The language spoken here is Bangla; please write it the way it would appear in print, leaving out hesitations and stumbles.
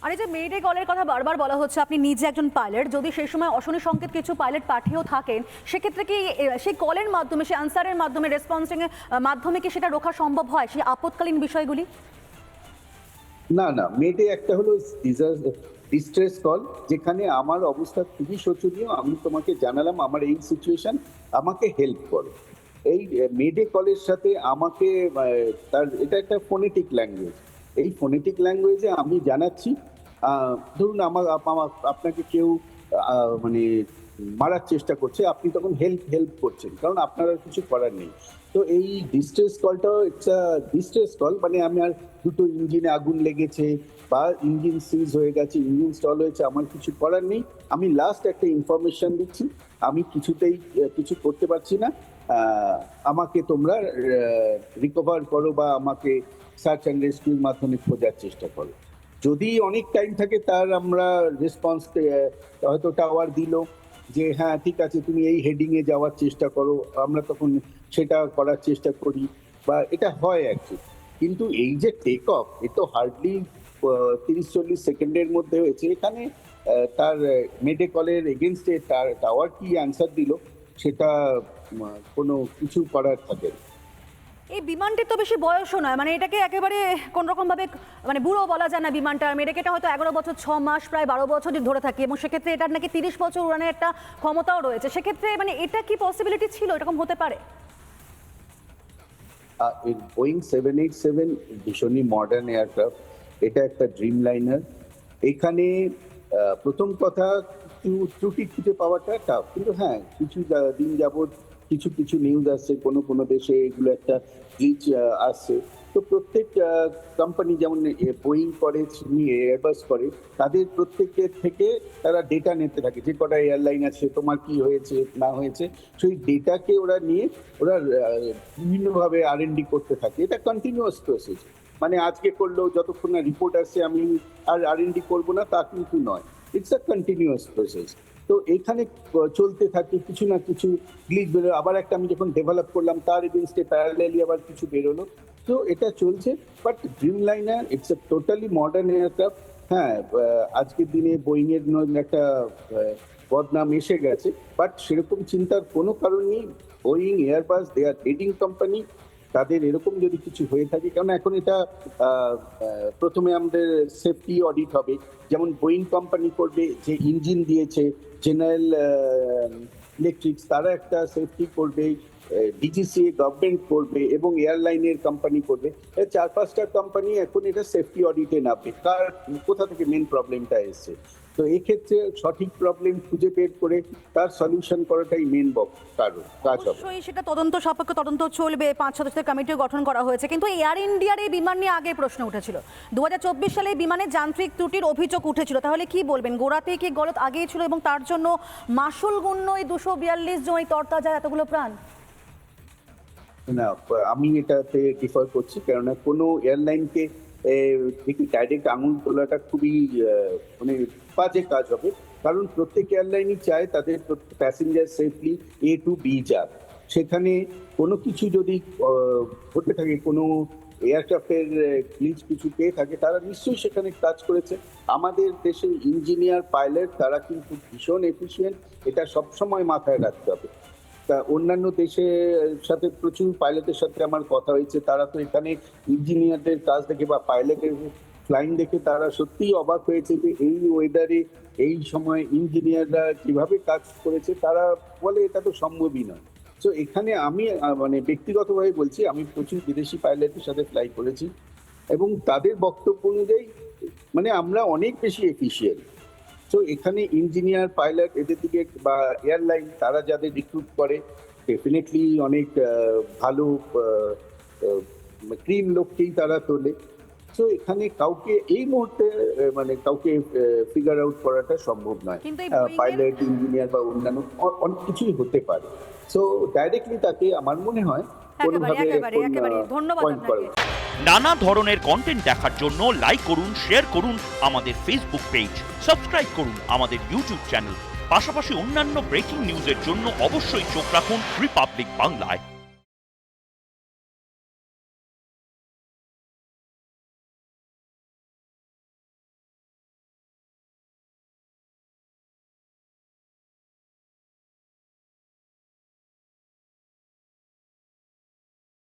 আর এই যে মেডে কলের কথা বারবার বলা হচ্ছে, আপনি নিজে একজন পাইলট, যদি সেই সময় অশনি সংকেত কিছু পাইলট পাঠিয়েও থাকেন, সেক্ষেত্রে কি সেই কলের মাধ্যমে, সেই আনসারের মাধ্যমে, রেসপন্সিং এর মাধ্যমে কি সেটা রোখা সম্ভব হয়, সেই আপৎকালীন বিষয়গুলি? না না, মেটে একটা হলো ডিস্ট্রেস কল, যেখানে আমার অবস্থা খুবই শোচনীয়, আমি তোমাকে জানালাম আমার এই সিচুয়েশন, আমাকে হেল্প করো। এই মেডে কলের সাথে আমাকে তার এটা একটা ফোনেটিক ল্যাঙ্গুয়েজ। এই ফোনেটিক ল্যাঙ্গুয়েজে আমি জানাচ্ছি, ধরুন আপনাকে কেউ মানে মারার চেষ্টা করছে, আপনি তখন হেল্প হেল্প করছেন, কারণ আপনার আর কিছু করার নেই। তো এই ডিস্ট্রেস কলটাও ইটস আ ডিস্ট্রেস কল, মানে আমি আর দুটো ইঞ্জিনে আগুন লেগেছে বা ইঞ্জিন সিজ হয়ে গেছে, ইঞ্জিন স্টল হয়েছে, আমার কিছু করার নেই। আমি লাস্ট একটা ইনফরমেশন দিচ্ছি, আমি কিছুতেই কিছু করতে পারছি না, আমাকে তোমরা রিকভার করো বা আমাকে সার্চ অ্যান্ড রেস্কিউর মাধ্যমে খোঁজার চেষ্টা করো। যদি অনেক টাইম থাকে, তার আমরা রেসপন্স হয়তো টাওয়ার দিল যে হ্যাঁ ঠিক আছে, তুমি এই হেডিংয়ে যাওয়ার চেষ্টা করো, আমরা তখন সেটা করার চেষ্টা করি, বা এটা হয় আর কি। কিন্তু এই যে টেক অফ, এ তো হার্ডলি 30-40 সেকেন্ডের মধ্যে হয়েছে। এখানে তার মেডে কলের এগেনস্টে তার টাওয়ার কি অ্যান্সার দিল, সেটা কোনো কিছু করার থাকে না। এই বিমানটির তো বেশি বয়সও নয়, মানে এটাকে একেবারে কোন রকম ভাবে মানে বুড়ো বলা যায় না বিমানটার। মেডেকে এটা হয়তো 11 বছর 6 মাস, প্রায় 12 বছর ধরে থাকি, এবং সেক্ষেত্রে এটার নাকি 30 বছর উড়ানের একটা ক্ষমতাও রয়েছে। সেক্ষেত্রে মানে এটা কি পসিবিলিটি ছিল, এরকম হতে পারে? বোয়িং 787 ভীষণই মডার্ন এয়ারক্রাফট, এটা একটা ড্রিম লাইনার। এখানে প্রথম কথা, ত্রুটি খুঁজে পাওয়াটা টাফ, কিন্তু হ্যাঁ কিছু দিন যাবৎ কিছু কিছু নিউজ আসছে, কোনো কোনো দেশে এগুলো একটা গ্লিচ আসছে। তো প্রত্যেক কোম্পানি, যেমন বোয়িং করে, এয়ারবাস করে, তাদের প্রত্যেকের থেকে তারা ডেটা নিতে থাকে, যে কটা এয়ারলাইন আছে, তোমার কি হয়েছে না হয়েছে, সেই ডেটাকে ওরা নিয়ে ওরা বিভিন্নভাবে R&D করতে থাকে। এটা কন্টিনিউয়াস প্রসেস, মানে আজকে করলেও যতক্ষণ না রিপোর্ট আসছে আমি আর R&D করবো না তা কিন্তু নয়, ইটস আ কন্টিনিউয়াস প্রসেস। তো এখানে চলতে থাকে, কিছু না কিছু গ্লিচ বেরোয়, আবার একটা আমি যখন ডেভেলপ করলাম তার এগেনস্টে প্যারালালি আবার কিছু বেরোলো। তো এটা চলছে, but dream liner it's a totally modern aircraft. হ্যাঁ, আজকের দিনে বোয়িং এর একটা বদনাম এসে গেছে, বাট সেরকম চিন্তার কোনো কারণ নেই। Boeing, Airbus, they are leading company. তাদের এরকম যদি কিছু হয়ে থাকে, কারণ এখন এটা প্রথমে আমাদের সেফটি অডিট হবে, যেমন বোয়িং কোম্পানি করবে, যে ইঞ্জিন দিয়েছে জেনারেল ইলেকট্রিক্স, তারা একটা সেফটি করবে, ডিজিসিএ গভর্নমেন্ট করবে, এবং এয়ারলাইনের কোম্পানি করবে। 4-5টা কোম্পানি এখন এটা সেফটি অডিটে নামবে, কার কোথা থেকে মেন প্রবলেমটা এসছে। তো এক্ষেত্রে সঠিক প্রবলেম খুঁজে বের করে তার সলিউশন করাটাই মেন কাজ হবে। অবশ্যই সেটা তদন্ত সাপেক্ষ তদন্ত চলবে, 5 সদস্যের কমিটিও গঠন করা হয়েছে। কিন্তু এয়ার ইন্ডিয়ার এই বিমান নিয়ে আগে প্রশ্ন উঠেছিল, 2024 সালে এই বিমানের যান্ত্রিক ত্রুটির অভিযোগ উঠেছিল। তাহলে কি বলবেন, গোড়াতেই কি গলত আগেই ছিল, এবং তার জন্য মাসুল গুণ্য এই 242 জন এই তরতাজা এতগুলো প্রাণ? না, আমি এটাতে ডিফার করছি, কেননা কোনো এয়ারলাইনকে দেখি ডাইরেক্ট আঙুল তোলাটা খুবই মানে বাজে কাজ হবে। কারণ প্রত্যেক এয়ারলাইনই চায় তাদের passenger safely A to B যাক। সেখানে কোনো কিছু যদি ঘটে থাকে, কোনো এয়ারক্রাফটের গ্লিচ কিছু পেয়ে থাকে, তারা নিশ্চয়ই সেখানে কাজ করেছে। আমাদের দেশের ইঞ্জিনিয়ার, পাইলট, তারা কিন্তু ভীষণ এফিশিয়েন্ট, এটা সবসময় মাথায় রাখতে হবে। তা অন্যান্য দেশের সাথে প্রচুর পাইলটের সাথে আমার কথা হয়েছে, তারা তো এখানে ইঞ্জিনিয়ারদের কাজ দেখে বা পাইলটের ফ্লাইং দেখে তারা সত্যিই অবাক হয়েছে যে এই ওয়েদারে এই সময় ইঞ্জিনিয়াররা কিভাবে কাজ করেছে। তারা বলে এটা তো সম্ভবই নয়। তো এখানে আমি মানে ব্যক্তিগতভাবে বলছি, আমি প্রচুর বিদেশি পাইলটের সাথে ফ্লাই করেছি, এবং তাদের বক্তব্য অনুযায়ী মানে আমরা অনেক বেশি এফিশিয়েন্ট। তো এখানে ইঞ্জিনিয়ার, পাইলট, এদের দিকে বা এয়ারলাইন তারা যাদের রিক্রুট করে, ডেফিনেটলি অনেক ভালো ক্রিম লোককেই তারা তোলে। তো এখানে কাউকে এই মুহূর্তে মানে কাউকে ফিগার আউট করাটা সম্ভব নয়। পাইলট, ইঞ্জিনিয়ার বা অন্যান্য অনেক কিছুই হতে পারে। সো ডাইরেক্টলি তাকে আমার মনে হয় কোনোভাবে ধন্যবাদ পয়েন্ট করা উচিত। নানা ধরনের কন্টেন্ট দেখার জন্য লাইক করুন, শেয়ার করুন আমাদের ফেসবুক পেজ, সাবস্ক্রাইব করুন আমাদের ইউটিউব চ্যানেল। পাশাপাশি অন্যান্য ব্রেকিং নিউজের জন্য অবশ্যই চোখ রাখুন রিপাবলিক বাংলায়।